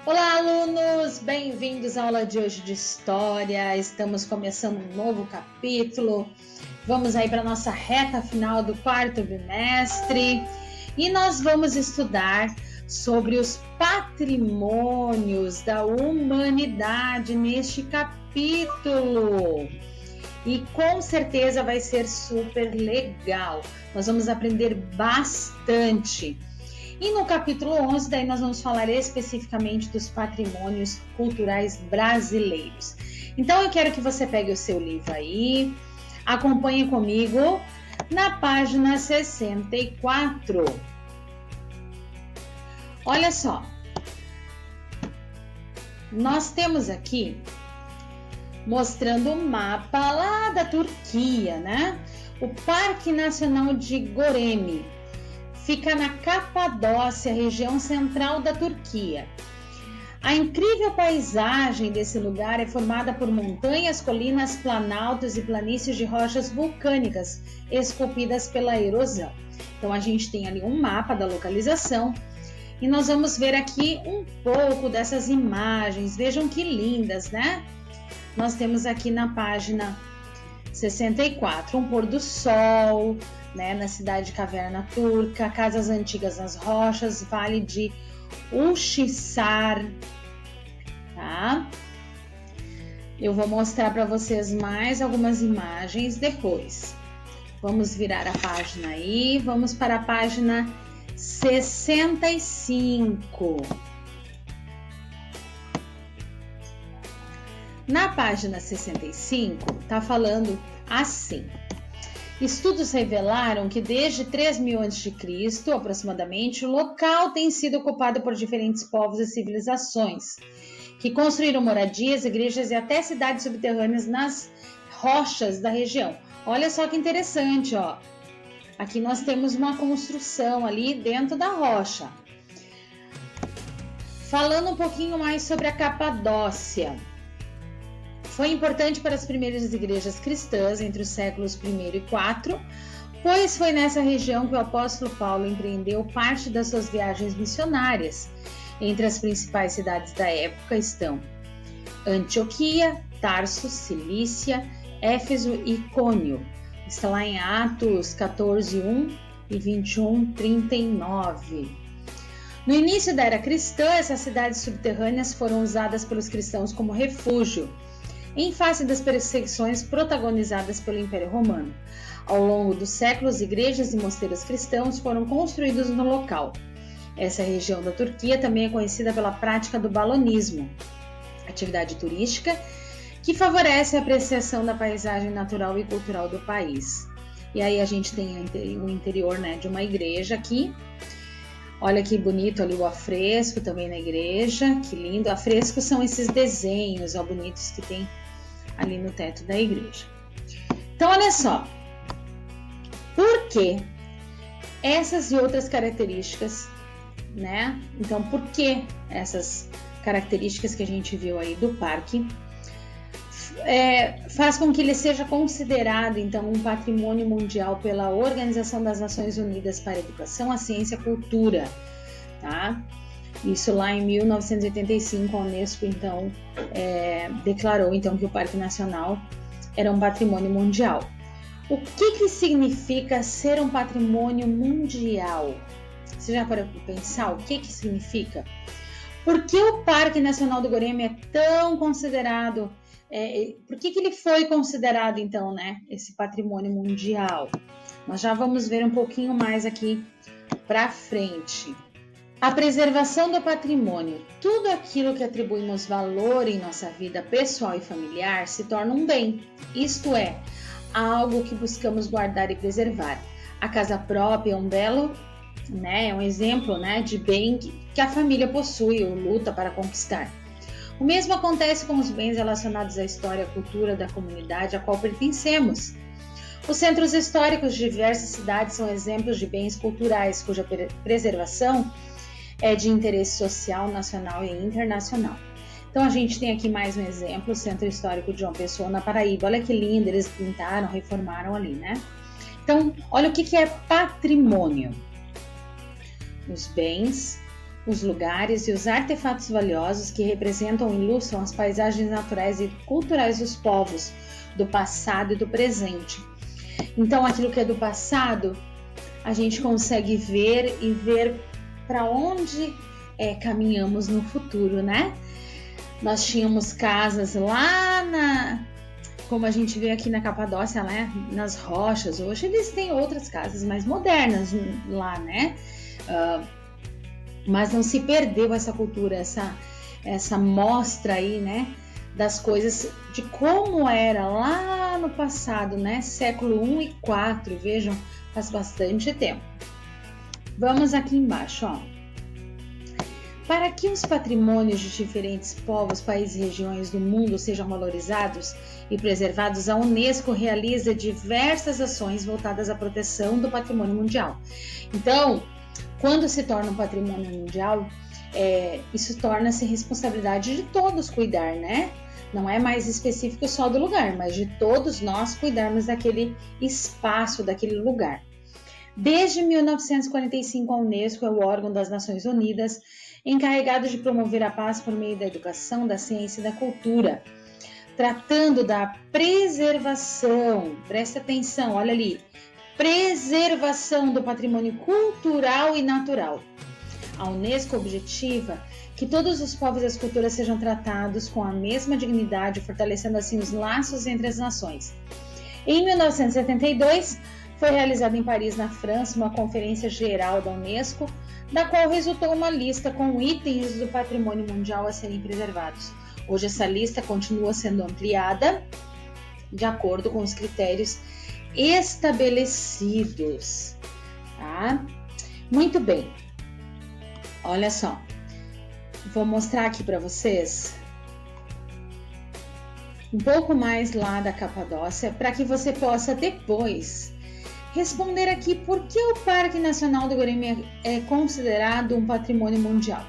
Olá, alunos! Bem-vindos à aula de hoje de História. Estamos começando um novo capítulo. Vamos aí para a nossa reta final do quarto bimestre e nós vamos estudar sobre os patrimônios da humanidade neste capítulo. E com certeza vai ser super legal. Nós vamos aprender bastante. E no capítulo 11, daí nós vamos falar especificamente dos patrimônios culturais brasileiros. Então, eu quero que você pegue o seu livro aí, acompanhe comigo na página 64. Olha só, nós temos aqui mostrando o mapa lá da Turquia, né? O Parque Nacional de Goremi. Fica na Capadócia, região central da Turquia. A incrível paisagem desse lugar é formada por montanhas, colinas, planaltos e planícies de rochas vulcânicas esculpidas pela erosão. Então a gente tem ali um mapa da localização e nós vamos ver aqui um pouco dessas imagens. Vejam que lindas, né? Nós temos aqui na página 64 um pôr do sol, né, na cidade de Caverna Turca, casas antigas nas rochas, vale de Uxissar, tá? Eu vou mostrar para vocês mais algumas imagens depois. Vamos virar a página aí, vamos para a página 65. Na página 65, tá falando assim: estudos revelaram que desde 3000 a.C., aproximadamente, o local tem sido ocupado por diferentes povos e civilizações, que construíram moradias, igrejas e até cidades subterrâneas nas rochas da região. Olha só que interessante, ó. Aqui nós temos uma construção ali dentro da rocha. Falando um pouquinho mais sobre a Capadócia. Foi importante para as primeiras igrejas cristãs entre os séculos I e IV, pois foi nessa região que o apóstolo Paulo empreendeu parte das suas viagens missionárias. Entre as principais cidades da época estão Antioquia, Tarso, Cilícia, Éfeso e Icônio. Está lá em Atos 14:1 e 21:39. No início da era cristã, essas cidades subterrâneas foram usadas pelos cristãos como refúgio, em face das perseguições protagonizadas pelo Império Romano. Ao longo dos séculos, igrejas e mosteiros cristãos foram construídos no local. Essa região da Turquia também é conhecida pela prática do balonismo, atividade turística que favorece a apreciação da paisagem natural e cultural do país. E aí a gente tem o interior, né, de uma igreja aqui. Olha que bonito ali o afresco também na igreja, que lindo. Afrescos são esses desenhos, ó, bonitos que tem ali no teto da igreja. Então, olha só. Por que essas e outras características, né? Então, por que essas características que a gente viu aí do parque faz com que ele seja considerado, então, um patrimônio mundial pela Organização das Nações Unidas para a Educação, a Ciência e a Cultura, tá? Isso lá em 1985, a Unesco, então, declarou, então, que o Parque Nacional era um patrimônio mundial. O que significa ser um patrimônio mundial? Você já parou para pensar o que significa? Por que o Parque Nacional do Goremi é tão considerado? Por que ele foi considerado, então, né, esse patrimônio mundial? Nós já vamos ver um pouquinho mais aqui para frente. A preservação do patrimônio. Tudo aquilo que atribuímos valor em nossa vida pessoal e familiar se torna um bem, isto é, algo que buscamos guardar e preservar. A casa própria é um belo, né, é um exemplo, né, de bem que a família possui ou luta para conquistar. O mesmo acontece com os bens relacionados à história e à cultura da comunidade a qual pertencemos. Os centros históricos de diversas cidades são exemplos de bens culturais cuja preservação é de interesse social, nacional e internacional. Então a gente tem aqui mais um exemplo, o Centro Histórico de João Pessoa, na Paraíba. Olha que lindo, eles pintaram, reformaram ali, né? Então, olha o que é patrimônio. Os bens, os lugares e os artefatos valiosos que representam e ilustram as paisagens naturais e culturais dos povos, do passado e do presente. Então, aquilo que é do passado, a gente consegue ver e ver para onde caminhamos no futuro, né? Nós tínhamos casas lá como a gente vê aqui na Capadócia, né? Nas rochas. Hoje eles têm outras casas mais modernas lá, né? Mas não se perdeu essa cultura, essa mostra aí, né? Das coisas, de como era lá no passado, né? Século I e IV, vejam, faz bastante tempo. Vamos aqui embaixo, ó. Para que os patrimônios de diferentes povos, países e regiões do mundo sejam valorizados e preservados, a Unesco realiza diversas ações voltadas à proteção do patrimônio mundial. Então, quando se torna um patrimônio mundial, isso torna-se responsabilidade de todos cuidar, né? Não é mais específico só do lugar, mas de todos nós cuidarmos daquele espaço, daquele lugar. Desde 1945, a Unesco é o órgão das Nações Unidas encarregado de promover a paz por meio da educação, da ciência e da cultura, tratando da preservação, presta atenção, olha ali, preservação do patrimônio cultural e natural. A Unesco objetiva que todos os povos e as culturas sejam tratados com a mesma dignidade, fortalecendo assim os laços entre as nações. Em 1972, foi realizada em Paris, na França, uma conferência geral da Unesco, da qual resultou uma lista com itens do patrimônio mundial a serem preservados. Hoje essa lista continua sendo ampliada de acordo com os critérios estabelecidos, tá? Muito bem. Olha só. Vou mostrar aqui para vocês um pouco mais lá da Capadócia, para que você possa depois responder aqui por que o Parque Nacional do Guarani é considerado um patrimônio mundial.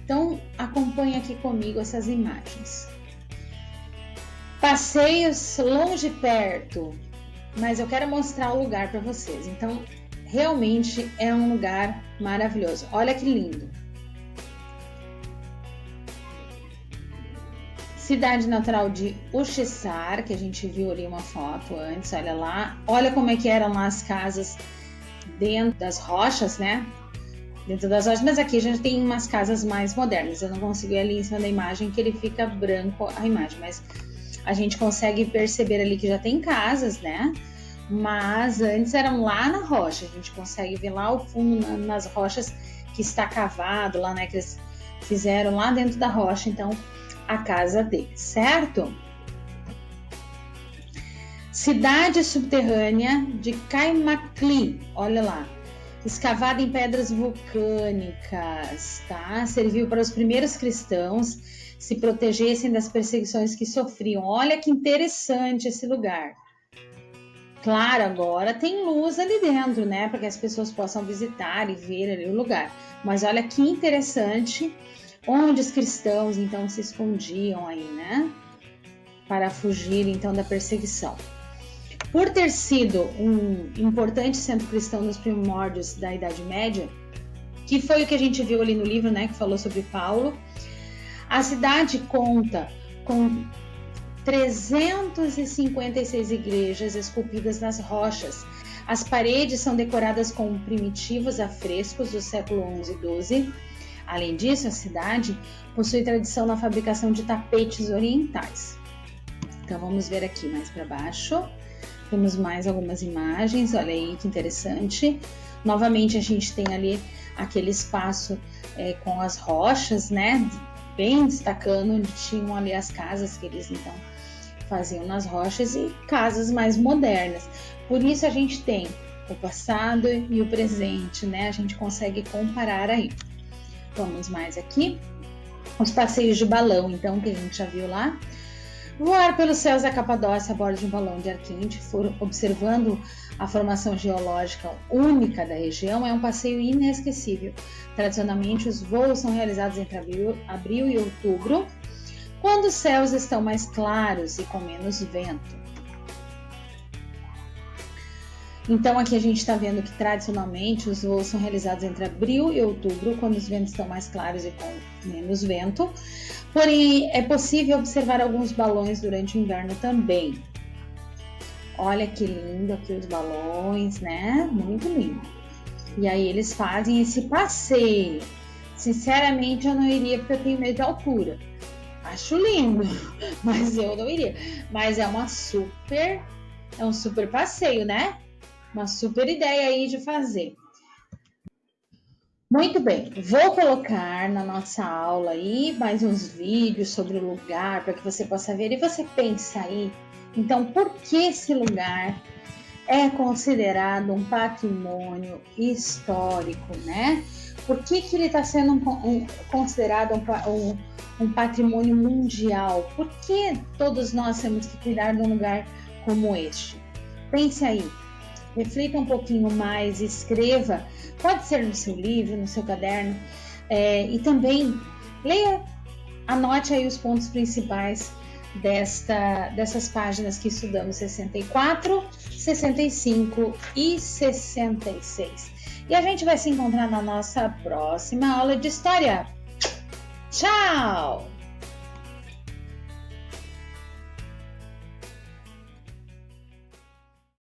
Então, acompanhe aqui comigo essas imagens. Passeios longe e perto, mas eu quero mostrar o lugar para vocês. Então, realmente é um lugar maravilhoso. Olha que lindo. Cidade natural de Uxissar, que a gente viu ali uma foto antes, olha lá. Olha como é que eram lá as casas dentro das rochas, né? Dentro das rochas, mas aqui a gente tem umas casas mais modernas. Eu não consigo ir ali em cima da imagem, que ele fica branco a imagem, mas a gente consegue perceber ali que já tem casas, né? Mas antes eram lá na rocha. A gente consegue ver lá o fundo nas rochas que está cavado lá, né? Que eles fizeram lá dentro da rocha, então a casa dele, certo? Cidade subterrânea de Caimakli, olha lá, escavada em pedras vulcânicas, tá? Serviu para os primeiros cristãos se protegessem das perseguições que sofriam. Olha que interessante esse lugar. Claro, agora tem luz ali dentro, né? Para que as pessoas possam visitar e ver ali o lugar. Mas olha que interessante, onde os cristãos então se escondiam aí, né? Para fugir então da perseguição. Por ter sido um importante centro cristão nos primórdios da Idade Média, que foi o que a gente viu ali no livro, né? Que falou sobre Paulo, a cidade conta com 356 igrejas esculpidas nas rochas. As paredes são decoradas com primitivos afrescos do século XI e XII. Além disso, a cidade possui tradição na fabricação de tapetes orientais. Então vamos ver aqui mais para baixo. Temos mais algumas imagens, olha aí que interessante. Novamente a gente tem ali aquele espaço com as rochas, né? Bem destacando onde tinham ali as casas que eles então faziam nas rochas e casas mais modernas. Por isso a gente tem o passado e o presente, né? A gente consegue comparar aí. Vamos mais aqui. Os passeios de balão, então, que a gente já viu lá. Voar pelos céus da Capadócia a bordo de um balão de ar quente, observando a formação geológica única da região, é um passeio inesquecível. Tradicionalmente, os voos são realizados entre abril e outubro, quando os céus estão mais claros e com menos vento. Então aqui a gente está vendo que tradicionalmente os voos são realizados entre abril e outubro, quando os ventos estão mais claros e com menos vento. Porém, é possível observar alguns balões durante o inverno também. Olha que lindo aqui os balões, né? Muito lindo. E aí eles fazem esse passeio. Sinceramente, eu não iria porque eu tenho medo de altura. Acho lindo, mas eu não iria. Mas é um super passeio, né? Uma super ideia aí de fazer. Muito bem, vou colocar na nossa aula aí mais uns vídeos sobre o lugar para que você possa ver e você pensa aí. Então, por que esse lugar é considerado um patrimônio histórico, né? Por que ele está sendo considerado um patrimônio mundial? Por que todos nós temos que cuidar de um lugar como este? Pense aí. Reflita um pouquinho mais, escreva, pode ser no seu livro, no seu caderno, e também leia, anote aí os pontos principais dessas páginas que estudamos, 64, 65 e 66. E a gente vai se encontrar na nossa próxima aula de história. Tchau!